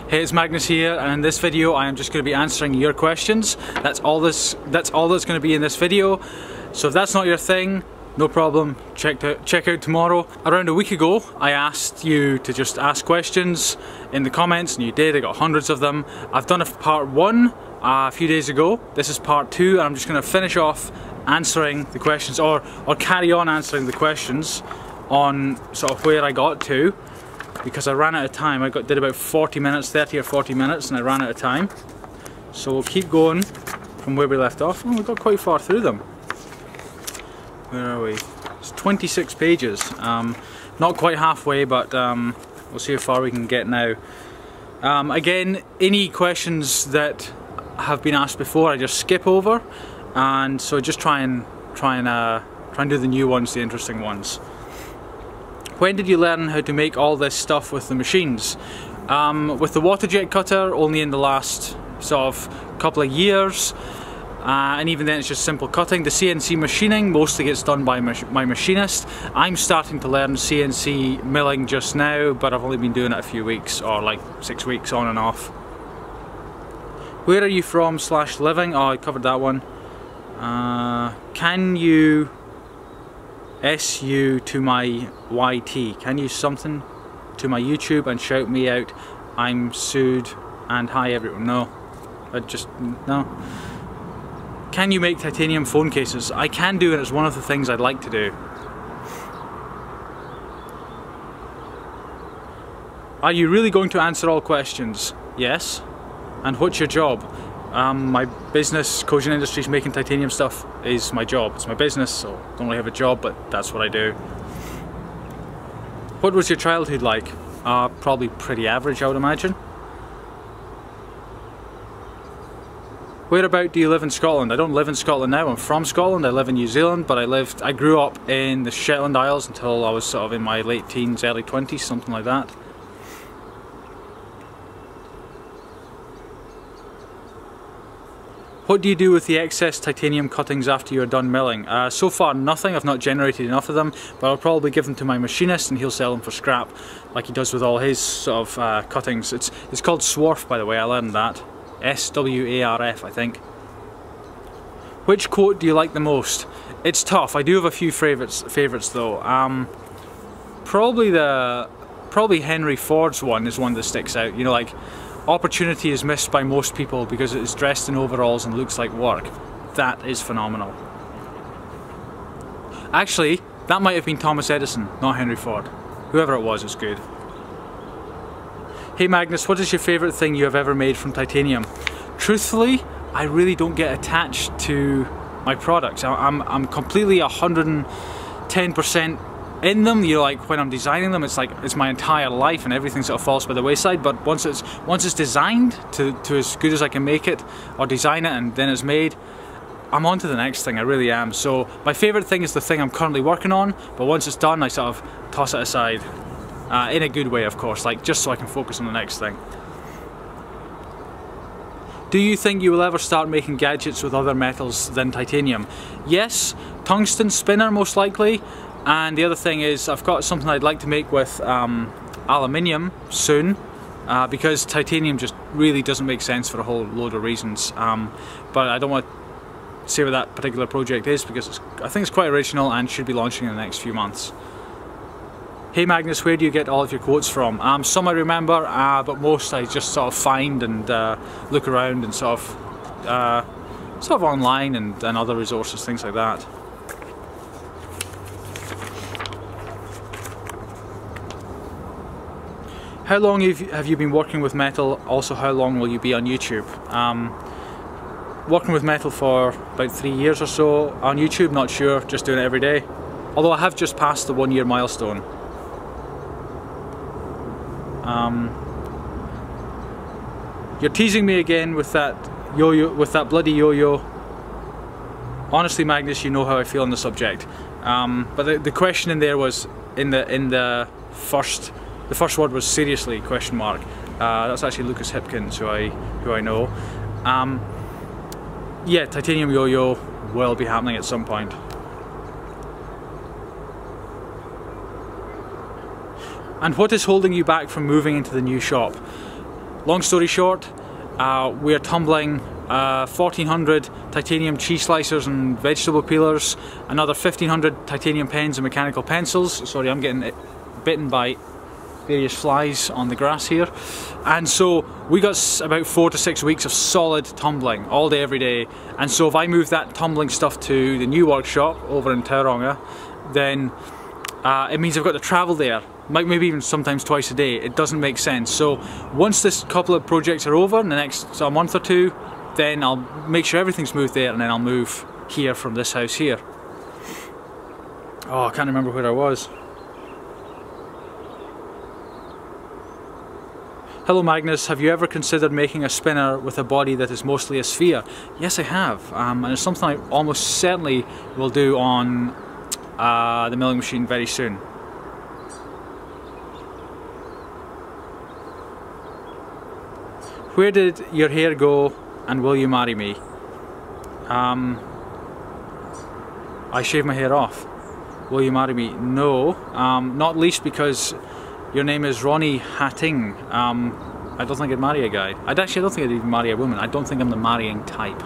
Hey, it's Magnus here, and in this video I am just going to be answering your questions. That's all that's going to be in this video. So if that's not your thing, no problem, check out tomorrow. Around a week ago I asked you to just ask questions in the comments, and you did. I got hundreds of them. I've done a part 1 a few days ago. This is part 2, and I'm just going to finish off answering the questions, or carry on answering the questions on sort of where I got to, because I ran out of time. I did about 40 minutes, 30 or 40 minutes, and I ran out of time. So we'll keep going from where we left off. Oh, we got quite far through them. Where are we? It's 26 pages. Not quite halfway, but we'll see how far we can get now. Again, any questions that have been asked before I just skip over, and so just try and do the new ones, the interesting ones. When did you learn how to make all this stuff with the machines? With the water jet cutter, only in the last sort of couple of years, and even then it's just simple cutting. The CNC machining mostly gets done by my machinist. I'm starting to learn CNC milling just now, but I've only been doing it a few weeks, or like 6 weeks on and off. Where are you from / living? Oh, I covered that one. Can you SU to my YT? Can you something to my YouTube and shout me out? I'm sued and hi everyone. No. No. Can you make titanium phone cases? I can do, and it's one of the things I'd like to do. Are you really going to answer all questions? Yes. And what's your job? My business, Kojin Industries, making titanium stuff, is my job. It's my business, so I don't really have a job, but that's what I do. What was your childhood like? Probably pretty average, I would imagine. Whereabout do you live in Scotland? I don't live in Scotland now. I'm from Scotland. I live in New Zealand, but I grew up in the Shetland Isles until I was sort of in my late teens, early 20s, something like that. What do you do with the excess titanium cuttings after you're done milling? So far nothing. I've not generated enough of them, but I'll probably give them to my machinist and he'll sell them for scrap, like he does with all his sort of cuttings. It's called swarf, by the way. I learned that. SWARF, I think. Which quote do you like the most? It's tough. I do have a few favourites though. Probably Henry Ford's one is one that sticks out. You know, like, opportunity is missed by most people because it is dressed in overalls and looks like work. That is phenomenal. Actually, that might have been Thomas Edison, not Henry Ford. Whoever it was good. Hey Magnus, what is your favourite thing you have ever made from titanium? Truthfully, I really don't get attached to my products. I'm completely 110% in them. You know, like when I'm designing them, it's like it's my entire life and everything sort of falls by the wayside. But once it's designed to as good as I can make it, or design it, and then it's made, I'm on to the next thing. I really am. So my favourite thing is the thing I'm currently working on, but once it's done I sort of toss it aside. In a good way, of course, like just so I can focus on the next thing. Do you think you will ever start making gadgets with other metals than titanium? Yes, tungsten spinner most likely. And the other thing is, I've got something I'd like to make with aluminium soon, because titanium just really doesn't make sense for a whole load of reasons. But I don't want to say what that particular project is, because I think it's quite original and should be launching in the next few months. Hey Magnus, where do you get all of your quotes from? Some I remember, but most I just sort of find and look around and sort of online and other resources, things like that. How long have you been working with metal? Also, how long will you be on YouTube? Working with metal for about 3 years or so. On YouTube, not sure, just doing it every day. Although I have just passed the 1 year milestone. You're teasing me again with that yo-yo, with that bloody yo-yo. Honestly, Magnus, you know how I feel on the subject. But the question in there was in the first word was seriously ? That's actually Lucas Hipkins, who I know. Yeah, titanium yo-yo will be happening at some point. And what is holding you back from moving into the new shop? long story short, we're tumbling 1400 titanium cheese slicers and vegetable peelers, another 1500 titanium pens and mechanical pencils. Sorry, I'm getting bitten by various flies on the grass here. And so we got about 4 to 6 weeks of solid tumbling all day every day. And so if I move that tumbling stuff to the new workshop over in Tauranga, then it means I've got to travel there, maybe even sometimes twice a day. It doesn't make sense. So once this couple of projects are over in the next month or two, then I'll make sure everything's moved there, and then I'll move here from this house here. Oh, I can't remember where I was. Hello Magnus, have you ever considered making a spinner with a body that is mostly a sphere? Yes, I have, and it's something I almost certainly will do on the milling machine very soon. Where did your hair go, and will you marry me? I shaved my hair off. Will you marry me? No, not least because your name is Ronnie Hatting. I don't think I'd marry a guy. I don't think I'd even marry a woman. I don't think I'm the marrying type.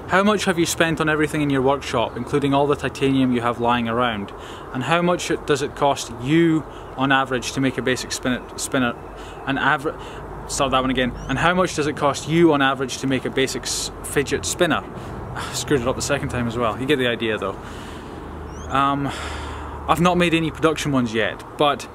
How much have you spent on everything in your workshop, including all the titanium you have lying around? And how much does it cost you on average to make a basic spinner? Start that one again. And how much does it cost you on average to make a basic fidget spinner? I screwed it up the second time as well. You get the idea though. I've not made any production ones yet, but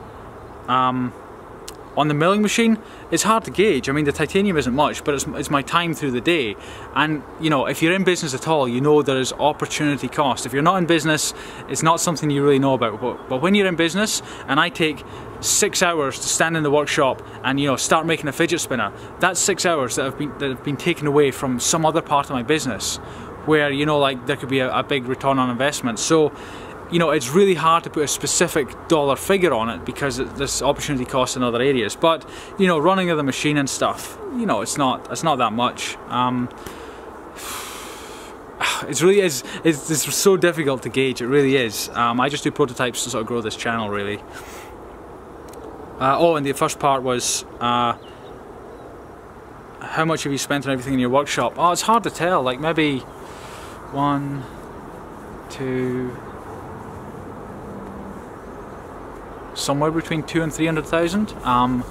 on the milling machine, it's hard to gauge. I mean, the titanium isn't much, but it's my time through the day. And you know, if you're in business at all, you know there is opportunity cost. If you're not in business, it's not something you really know about. But when you're in business, and I take 6 hours to stand in the workshop and, you know, start making a fidget spinner, that's 6 hours that have been taken away from some other part of my business, where, you know, like there could be a big return on investment. So, you know, it's really hard to put a specific dollar figure on it because there's opportunity costs in other areas. But, you know, running of the machine and stuff, you know, it's not that much. It's so difficult to gauge. It really is. I just do prototypes to sort of grow this channel, really. Oh, and the first part was how much have you spent on everything in your workshop? Oh, it's hard to tell. Like maybe 1, 2. Somewhere between 200,000 and 300,000,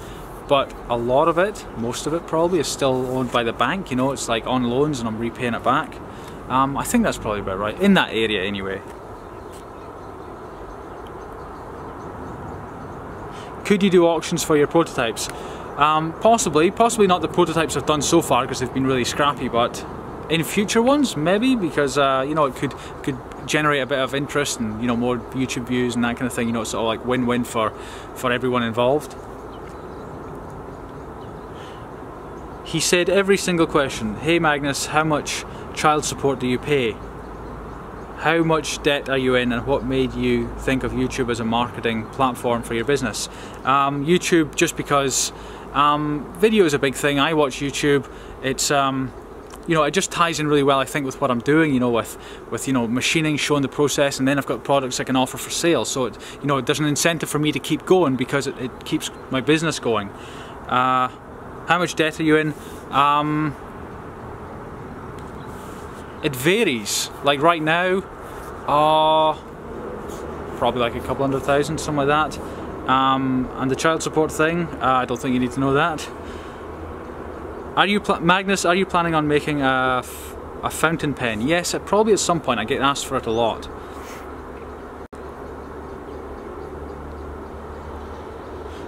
but a lot of it, most of it probably, is still owned by the bank. You know, it's like on loans and I'm repaying it back. I think that's probably about right, in that area anyway. Could you do auctions for your prototypes? Possibly not the prototypes I've done so far because they've been really scrappy, but in future ones, maybe, because you know, it could generate a bit of interest and, you know, more YouTube views and that kind of thing. You know, it's sort of like win-win for everyone involved. He said every single question. Hey Magnus, how much child support do you pay? How much debt are you in, and what made you think of YouTube as a marketing platform for your business? YouTube, just because video is a big thing. I watch YouTube. It's you know, it just ties in really well, I think, with what I'm doing, you know, with you know, machining, showing the process, and then I've got products I can offer for sale. So it, you know, there's an incentive for me to keep going because it keeps my business going. How much debt are you in? It varies. Like right now, probably like a couple 100,000, something like that. And the child support thing, I don't think you need to know that. Magnus, are you planning on making a fountain pen? Yes, probably at some point. I get asked for it a lot.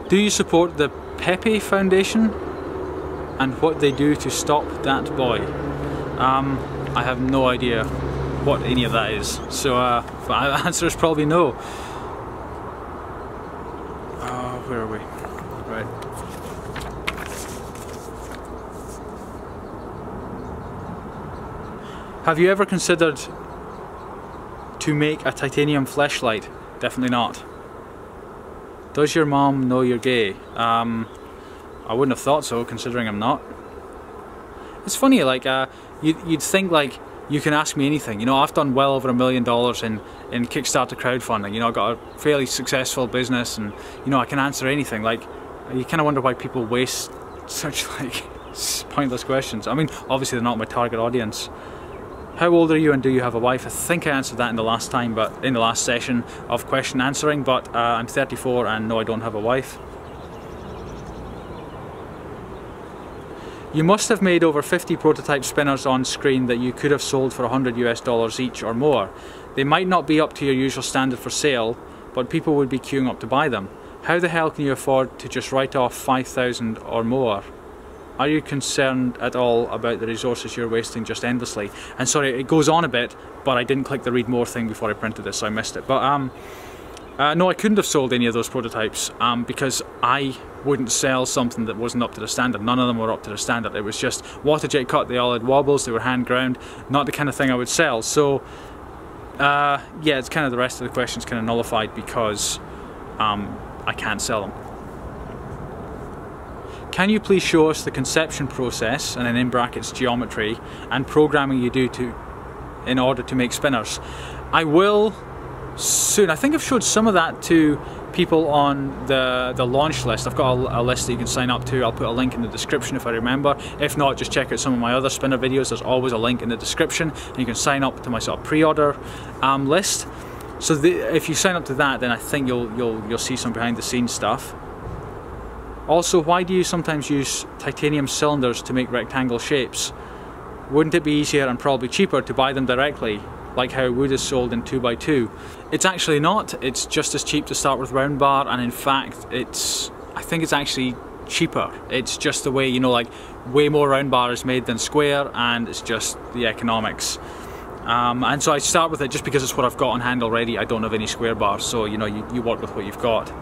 Do you support the Applepie Foundation and what they do to stop that boy? I have no idea what any of that is, so the answer is probably no. Where are we? Right. Have you ever considered to make a titanium fleshlight? Definitely not. Does your mom know you're gay? I wouldn't have thought so, considering I'm not. It's funny, like you'd think like you can ask me anything. You know, I've done well over $1 million in Kickstarter crowdfunding. You know, I've got a fairly successful business, and you know, I can answer anything. Like, you kind of wonder why people waste such like pointless questions. I mean, obviously they're not my target audience. How old are you and do you have a wife? I think I answered that in the last session of question answering, but I'm 34 and no, I don't have a wife. You must have made over 50 prototype spinners on screen that you could have sold for $100 US each or more. They might not be up to your usual standard for sale, but people would be queuing up to buy them. How the hell can you afford to just write off 5,000 or more? Are you concerned at all about the resources you're wasting just endlessly? And sorry, it goes on a bit, but I didn't click the read more thing before I printed this, so I missed it. But no, I couldn't have sold any of those prototypes because I wouldn't sell something that wasn't up to the standard. None of them were up to the standard. It was just water jet cut, they all had wobbles, they were hand ground, not the kind of thing I would sell. So yeah, it's kind of the rest of the question's kind of nullified because I can't sell them. Can you please show us the conception process, and then in brackets geometry, and programming you do in order to make spinners? I will soon. I think I've showed some of that to people on the launch list. I've got a list that you can sign up to. I'll put a link in the description if I remember. If not, just check out some of my other spinner videos. There's always a link in the description, and you can sign up to my sort of pre-order list. So if you sign up to that, then I think you'll see some behind the scenes stuff. Also, why do you sometimes use titanium cylinders to make rectangle shapes? Wouldn't it be easier and probably cheaper to buy them directly, like how wood is sold in 2x2? It's actually not. It's just as cheap to start with round bar, and in fact I think it's actually cheaper. It's just the way, you know, like way more round bar is made than square, and it's just the economics. And so I start with it just because it's what I've got on hand already. I don't have any square bars, so you know, you work with what you've got.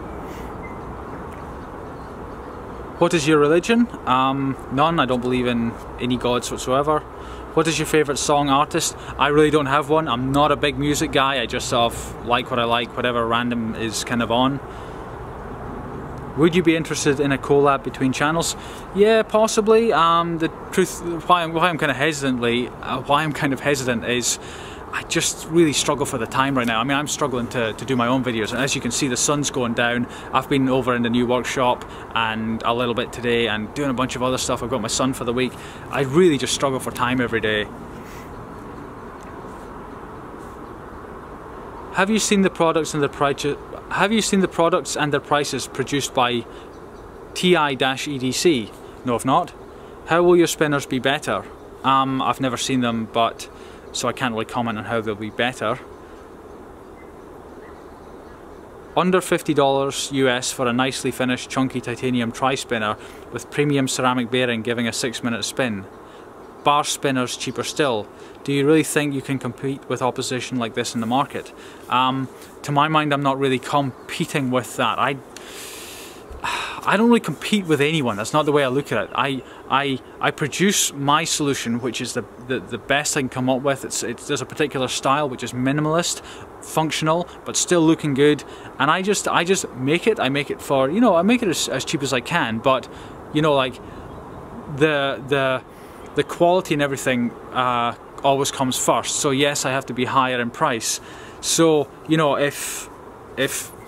What is your religion? None. I don't believe in any gods whatsoever. What is your favourite song artist? I really don't have one. I'm not a big music guy. I just sort of like what I like, whatever random is kind of on. Would you be interested in a collab between channels? Yeah, possibly. The truth, why I'm kind of hesitant is I just really struggle for the time right now. I mean, I'm struggling to do my own videos, and as you can see, the sun's going down. I've been over in the new workshop and a little bit today and doing a bunch of other stuff. I've got my son for the week. I really just struggle for time every day. Have you seen the products and their prices produced by TI-EDC? No, I've not. How will your spinners be better? I've never seen them, but so I can't really comment on how they'll be better. Under $50 US for a nicely finished chunky titanium tri-spinner with premium ceramic bearing giving a 6-minute spin. Bar spinners cheaper still. Do you really think you can compete with opposition like this in the market? To my mind, I'm not really competing with that. I don't really compete with anyone. That's not the way I look at it. I produce my solution, which is the best I can come up with. There's a particular style which is minimalist, functional, but still looking good. And I just make it. I make it for, you know, I make it as cheap as I can. But you know, like the quality and everything always comes first. So yes, I have to be higher in price. So you know, if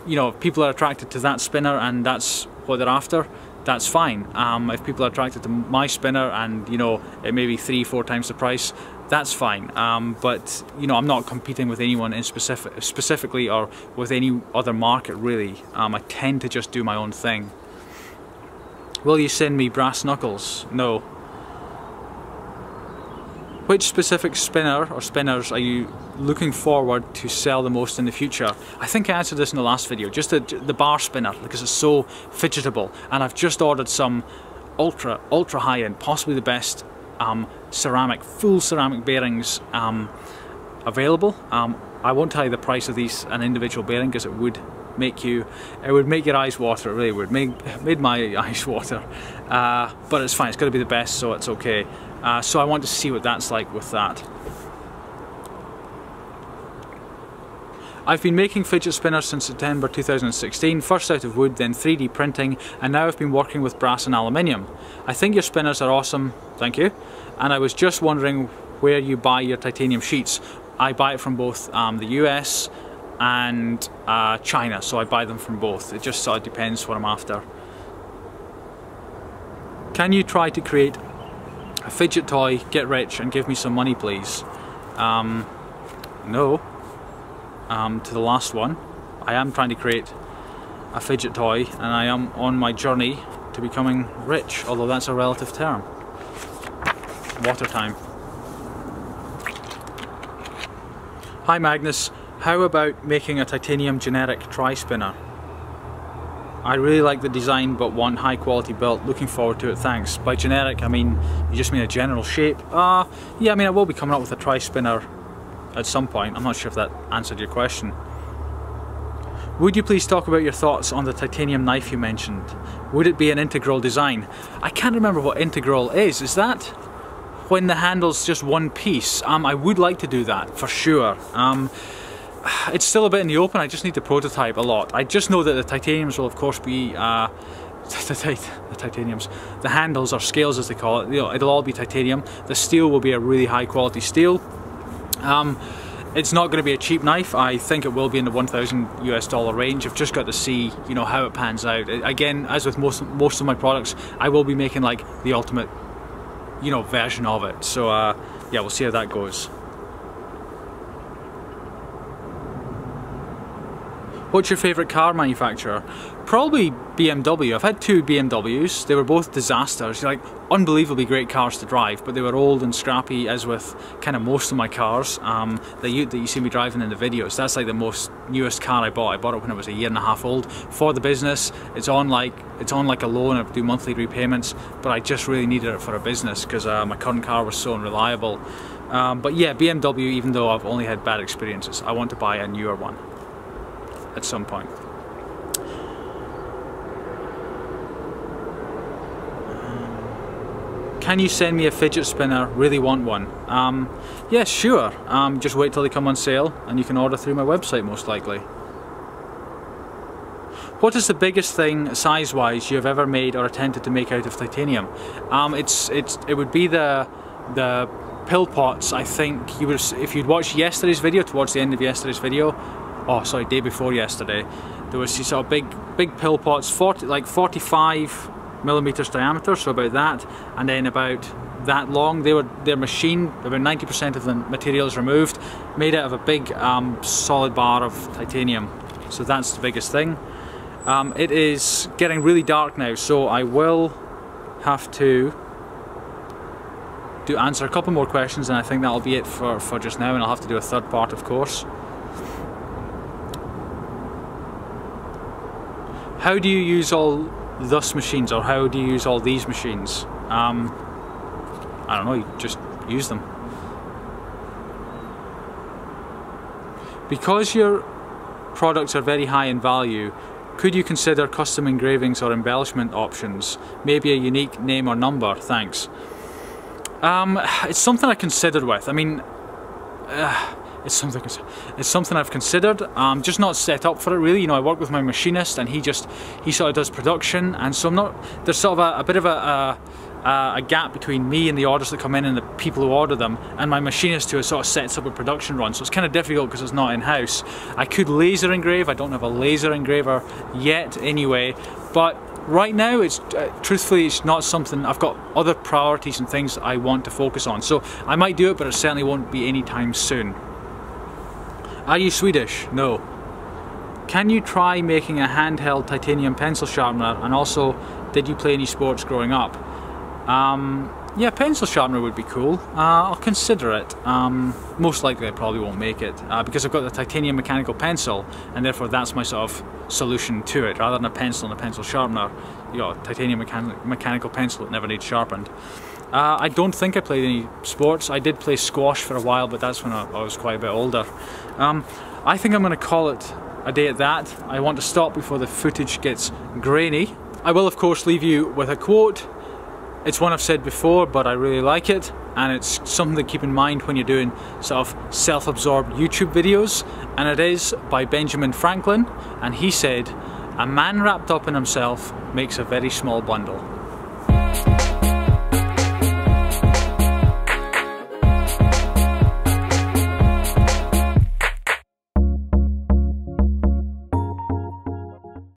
you know, if people are attracted to that spinner and that's what they're after, that's fine. If people are attracted to my spinner and you know, it may be 3-4 times the price, that's fine. But you know, I'm not competing with anyone in specifically or with any other market really. I tend to just do my own thing. Will you send me brass knuckles? No. Which specific spinner or spinners are you looking forward to sell the most in the future? I think I answered this in the last video. Just the bar spinner, because it's so fidgetable, and I've just ordered some ultra high end, possibly the best full ceramic bearings available. I won't tell you the price of these an individual bearing because it would make your eyes water. It really would. Made my eyes water. But it's fine. It's got to be the best, so it's okay. So I want to see what that's like with that. I've been making fidget spinners since September 2016, first out of wood, then 3D printing, and now I've been working with brass and aluminium. I think your spinners are awesome, thank you, and I was just wondering where you buy your titanium sheets. I buy it from both the US and China, so I buy them from both. It just sort of depends what I'm after. Can you try to create a fidget toy, get rich, and give me some money, please? No. To the last one, I am trying to create a fidget toy, and I am on my journey to becoming rich, although that's a relative term. Water time. Hi Magnus, how about making a titanium generic tri-spinner? I really like the design but want high quality built. Looking forward to it, thanks. By generic, I mean, you just mean a general shape? Yeah, I mean, I will be coming up with a tri-spinner at some point. I'm not sure if that answered your question. Would you please talk about your thoughts on the titanium knife you mentioned? Would it be an integral design? I can't remember what integral is. Is that when the handle's just one piece? I would like to do that, for sure. It's still a bit in the open, I just need to prototype a lot. I just know that the titaniums will of course be, the handles or scales as they call it, you know, it'll all be titanium. The steel will be a really high quality steel. It's not going to be a cheap knife. I think it will be in the $1,000 US range. I've just got to see, you know, how it pans out. Again, as with most of my products, I will be making like the ultimate, you know, version of it. So yeah, we'll see how that goes. What's your favourite car manufacturer? Probably BMW. I've had two BMWs. They were both disasters. Like, unbelievably great cars to drive, but they were old and scrappy, as with kind of most of my cars that you see me driving in the videos. That's like the most newest car I bought. I bought it when I was a year and a half old for the business. It's on like a loan. I do monthly repayments, but I just really needed it for a business because my current car was so unreliable. But yeah, BMW. Even though I've only had bad experiences, I want to buy a newer one at some point. Can you send me a fidget spinner? Really want one. Yeah, sure. Just wait till they come on sale and you can order through my website most likely. What is the biggest thing size-wise you have ever made or attempted to make out of titanium? It would be the pill pots. I think you would, if you'd watched yesterday's video, towards the end of yesterday's video, oh sorry, day before yesterday, there was these sort of big pill pots, 45 millimeters diameter, so about that, and then about that long. They're machined, about 90% of the material is removed, made out of a big solid bar of titanium. So that's the biggest thing. It is getting really dark now, so I will have to answer a couple more questions, and I think that'll be it for just now, and I'll have to do a third part, of course. How do you use all thus machines, or how do you use all these machines? I don't know, you just use them. Because your products are very high in value, could you consider custom engravings or embellishment options? Maybe a unique name or number, thanks. It's something I considered with. I mean, it's something I've considered. Just not set up for it really. You know, I work with my machinist, and he sort of does production, and so there's sort of a bit of a gap between me and the orders that come in and the people who order them, and my machinist who sort of sets up a production run. So it's kind of difficult because it's not in-house. I could laser engrave. I don't have a laser engraver yet, anyway. But right now, truthfully, it's not something. I've got other priorities and things I want to focus on. So I might do it, but it certainly won't be anytime soon. Are you Swedish? No. Can you try making a handheld titanium pencil sharpener? And also, did you play any sports growing up? Yeah, pencil sharpener would be cool. I'll consider it. Most likely I probably won't make it because I've got the titanium mechanical pencil, and therefore that's my sort of solution to it. Rather than a pencil and a pencil sharpener, you got a titanium mechanical pencil that never needs sharpened. I don't think I played any sports. I did play squash for a while, but that's when I was quite a bit older. I think I'm going to call it a day at that. I want to stop before the footage gets grainy. I will of course leave you with a quote. It's one I've said before, but I really like it, and it's something to keep in mind when you're doing sort of self-absorbed YouTube videos, and it is by Benjamin Franklin, and he said, "A man wrapped up in himself makes a very small bundle."